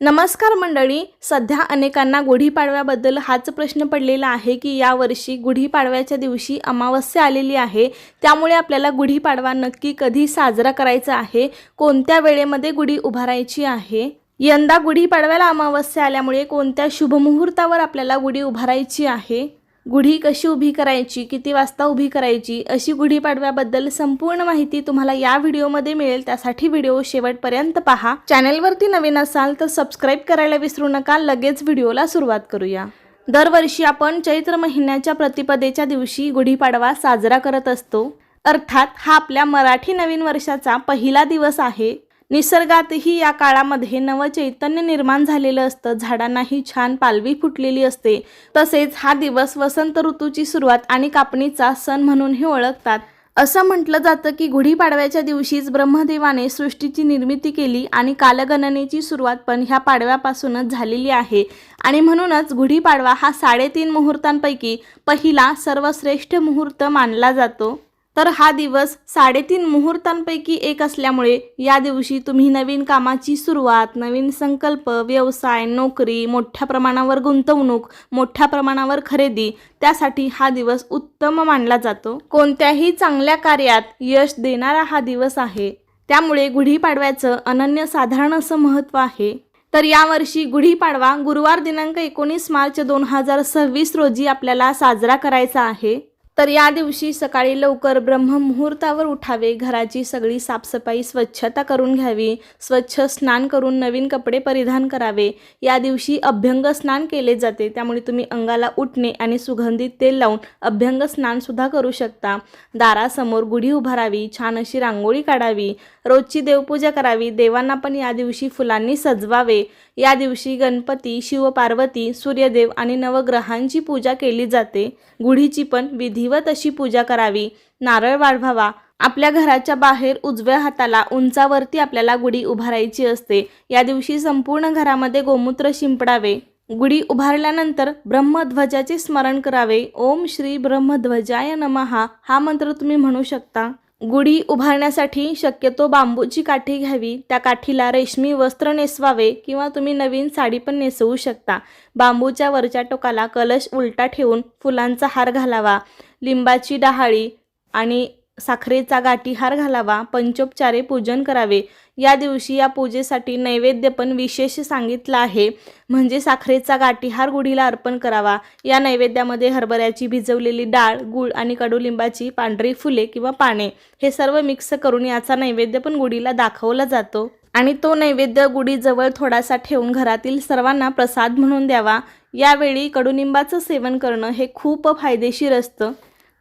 नमस्कार मंडळी, सध्या अनेकांना गुढीपाडव्याबद्दल हाच प्रश्न पडलेला आहे की यावर्षी गुढीपाडव्याच्या दिवशी अमावस्या आलेली आहे। त्यामुळे आपल्याला गुढीपाडवा नक्की कधी साजरा करायचा आहे, कोणत्या वेळेमध्ये गुढी उभारायची आहे, यंदा गुढीपाडव्याला अमावस्या आल्यामुळे कोणत्या शुभ मुहूर्तावर आपल्याला गुढी उभारायची आहे, गुढी कशी उभी करायची, किती वाजता उभी करायची, अशी गुढीपाडव्याबद्दल संपूर्ण माहिती तुम्हाला या व्हिडिओमध्ये मिळेल। त्यासाठी व्हिडिओ शेवटपर्यंत पहा। चॅनलवरती नवीन असाल तर सबस्क्राइब करायला विसरू नका। लगेच व्हिडिओला सुरुवात करूया। दरवर्षी आपण चैत्र महिन्याच्या प्रतिपदेच्या दिवशी गुढीपाडवा साजरा करत असतो, अर्थात हा आपल्या मराठी नवीन वर्षाचा पहिला दिवस आहे। निसर्गातही या काळामध्ये नवचैतन्य निर्माण झालेलं असतं, झाडांनाही छान पालवी फुटलेली असते। तसेच हा दिवस वसंत ऋतूची सुरुवात आणि कापणीचा सण म्हणूनही ओळखतात। असं म्हटलं जातं की गुढीपाडव्याच्या दिवशीच ब्रह्मदेवाने सृष्टीची निर्मिती केली आणि कालगणनेची सुरुवात पण ह्या पाडव्यापासूनच झालेली आहे आणि म्हणूनच गुढीपाडवा हा 3.5 मुहूर्तांपैकी पहिला सर्वश्रेष्ठ मुहूर्त मानला जातो। तर हा दिवस 3.5 मुहूर्तांपैकी एक असल्यामुळे या दिवशी तुम्ही नवीन कामाची सुरुवात, नवीन संकल्प, व्यवसाय, नोकरी, मोठ्या प्रमाणावर गुंतवणूक, मोठ्या प्रमाणावर खरेदी, त्यासाठी हा दिवस उत्तम मानला जातो। कोणत्याही चांगल्या कार्यात यश देणारा हा दिवस आहे, त्यामुळे गुढीपाडव्याचं अनन्यसाधारण असं महत्त्व आहे। तर यावर्षी गुढीपाडवा गुरुवार दिनांक 19 मार्च 2026 रोजी आपल्याला साजरा करायचा आहे। तर या दिवशी सकाळी लवकर ब्रह्ममुहूर्तावर उठावे, घराची सगळी साफसफाई स्वच्छता करून घ्यावी, स्वच्छ स्नान करून नवीन कपडे परिधान करावे। या दिवशी अभ्यंग स्नान केले जाते, त्यामुळे तुम्ही अंगाला उटणे आणि सुगंधित तेल लावून अभ्यंग स्नान सुद्धा करू शकता। दारासमोर गुढी उभारावी, छान अशी रांगोळी काढावी, रोजची देवपूजा करावी, देवांना पण या दिवशी फुलांनी सजवावे। या दिवशी गणपती, शिवपार्वती, सूर्यदेव आणि नवग्रहांची पूजा केली जाते। गुढीची पण विधिवत अशी पूजा करावी, नारळ वाढवावा। आपल्या घराच्या बाहेर उजव्या हाताला उंचावरती आपल्याला गुढी उभारायची असते। या दिवशी संपूर्ण घरामध्ये गोमूत्र शिंपडावे। गुढी उभारल्यानंतर ब्रह्मध्वजाचे स्मरण करावे। ओम श्री ब्रह्मध्वजाय नमः हा मंत्र तुम्ही म्हणू शकता। गुढी उभारण्यासाठी शक्यतो बांबूची काठी घ्यावी, त्या काठीला रेशमी वस्त्र नेसवावे किंवा तुम्ही नवीन साडी पण नेसवू शकता। बांबूच्या वरच्या टोकाला कलश उलटा ठेवून फुलांचा हार घालावा, लिंबाची डहाळी आणि साखरेचा गाठीहार घालावा, पंचोपचारे पूजन करावे। या दिवशी या पूजेसाठी नैवेद्य पण विशेष सांगितलं आहे, म्हणजे साखरेचा गाठीहार गुढीला अर्पण करावा। या नैवेद्यामध्ये हरभऱ्याची भिजवलेली डाळ, गूळ आणि कडुलिंबाची पांढरी फुले किंवा पाने हे सर्व मिक्स करून याचा नैवेद्य पण गुढीला दाखवला जातो आणि तो नैवेद्य गुढीजवळ थोडासा ठेवून घरातील सर्वांना प्रसाद म्हणून द्यावा। यावेळी कडुनिंबाचं सेवन करणं हे खूप फायदेशीर असतं।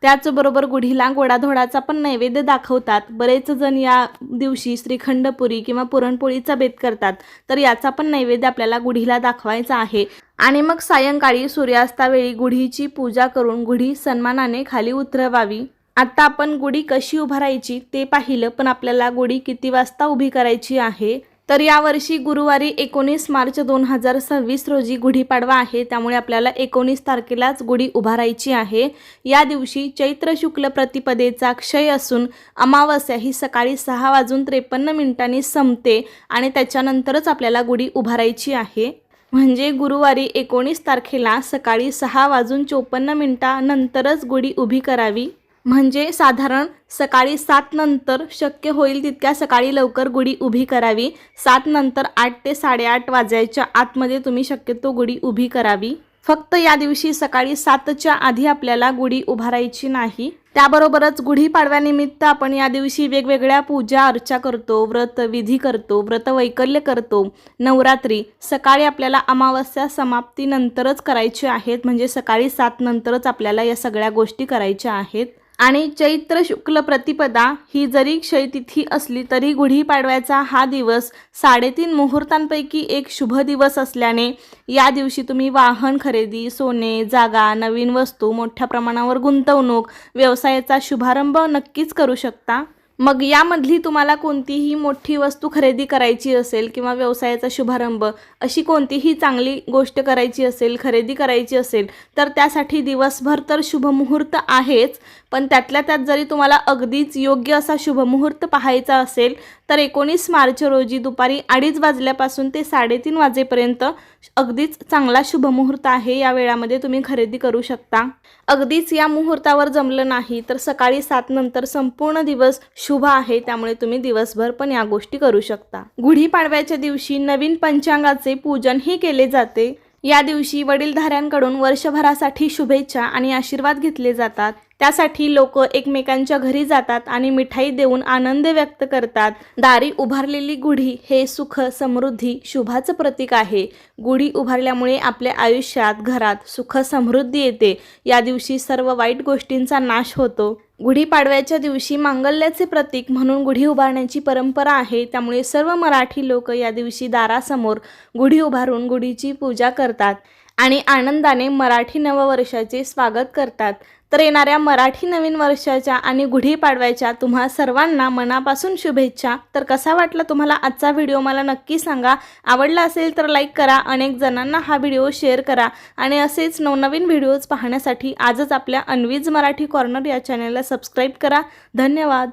त्याचबरोबर गुढीला गोडाधोडाचा पण नैवेद्य दाखवतात। बरेच जण या दिवशी श्रीखंडपुरी किंवा पुरणपोळीचा बेत करतात, तर याचा पण नैवेद्य आपल्याला गुढीला दाखवायचा आहे आणि मग सायंकाळी सूर्यास्तावेळी गुढीची पूजा करून गुढी सन्मानाने खाली उतरवावी। आता आपण गुढी कशी उभारायची ते पाहिलं, पण आपल्याला गुढी किती वाजता उभी करायची आहे। तर यावर्षी गुरुवारी 19 मार्च 2026 रोजी गुढीपाडवा आहे, त्यामुळे आपल्याला 19 तारखेलाच गुढी उभारायची आहे। या दिवशी चैत्र शुक्ल प्रतिपदेचा क्षय असून अमावस्या ही सकाळी 6:53 संपते आणि त्याच्यानंतरच आपल्याला गुढी उभारायची आहे। म्हणजे गुरुवारी 19 तारखेला सकाळी 6:54 नंतरच गुढी उभी करावी। म्हणजे साधारण सकाळी 7 नंतर शक्य होईल तितक्या सकाळी लवकर गुढी उभी करावी। 7 नंतर 8 ते 8:30 वाजायच्या आतमध्ये तुम्ही शक्यतो गुढी उभी करावी। फक्त या दिवशी सकाळी 7च्या आधी आपल्याला गुढी उभारायची नाही। त्याबरोबरच गुढीपाडव्यानिमित्त आपण या दिवशी वेगवेगळ्या पूजा अर्चा करतो, व्रत विधी करतो, व्रत वैकल्य करतो। नवरात्री सकाळी आपल्याला अमावस्या समाप्तीनंतरच करायची आहेत, म्हणजे सकाळी 7 नंतरच आपल्याला या सगळ्या गोष्टी करायच्या आहेत। आणि चैत्र शुक्ल प्रतिपदा ही जरी क्षयतिथी असली तरी गुढीपाडव्याचा हा दिवस 3.5 मुहूर्तांपैकी एक शुभ दिवस असल्याने या दिवशी तुम्ही वाहन खरेदी, सोने, जागा, नवीन वस्तू, मोठ्या प्रमाणावर गुंतवणूक, व्यवसायाचा शुभारंभ नक्कीच करू शकता। मग यामधली तुम्हाला कोणतीही मोठी वस्तू खरेदी करायची असेल किंवा व्यवसायाचा शुभारंभ अशी कोणतीही चांगली गोष्ट करायची असेल, खरेदी करायची असेल, तर त्यासाठी दिवसभर तर शुभ मुहूर्त आहेच, पण त्यातल्या त्यात जरी तुम्हाला अगदीच योग्य असा शुभमुहूर्त पाहायचा असेल तर 19 मार्च रोजी दुपारी 2:30 वाजल्यापासून ते 3:30 वाजेपर्यंत अगदीच चांगला शुभमुहूर्त आहे। या वेळामध्ये तुम्ही खरेदी करू शकता। अगदीच या मुहूर्तावर जमलं नाही तर सकाळी 7 नंतर संपूर्ण दिवस शुभ आहे, त्यामुळे तुम्ही दिवसभर पण या गोष्टी करू शकता। गुढीपाडव्याच्या दिवशी नवीन पंचांगाचे पूजनही केले जाते। या दिवशी वडीलधाऱ्यांकडून वर्षभरासाठी शुभेच्छा आणि आशीर्वाद घेतले जातात। त्यासाठी लोक एकमेकांच्या घरी जातात आणि मिठाई देऊन आनंद व्यक्त करतात। दारी उभारलेली गुढी हे सुख, समृद्धी, शुभाचं प्रतीक आहे। गुढी उभारल्यामुळे आपल्या आयुष्यात, घरात सुख समृद्धी येते। या दिवशी सर्व वाईट गोष्टींचा नाश होतो। गुढीपाडव्याच्या दिवशी मांगल्याचे प्रतीक म्हणून गुढी उभारण्याची परंपरा आहे, त्यामुळे सर्व मराठी लोक या दिवशी दारासमोर गुढी उभारून गुढीची पूजा करतात आणि आनंदाने मराठी नववर्षाचे स्वागत करतात। तर येणाऱ्या मराठी नवीन वर्षाच्या आणि गुढीपाडव्याच्या तुम्हा सर्वांना मनापासून शुभेच्छा। तर कसा वाटला तुम्हाला आजचा व्हिडिओ मला नक्की सांगा। आवडला असेल तर लाईक करा, अनेक जणांना हा व्हिडिओ शेअर करा आणि असेच नवनवीन व्हिडिओज पाहण्यासाठी आजच आपल्या अन्वीज मराठी कॉर्नर या चॅनलला सबस्क्राईब करा। धन्यवाद।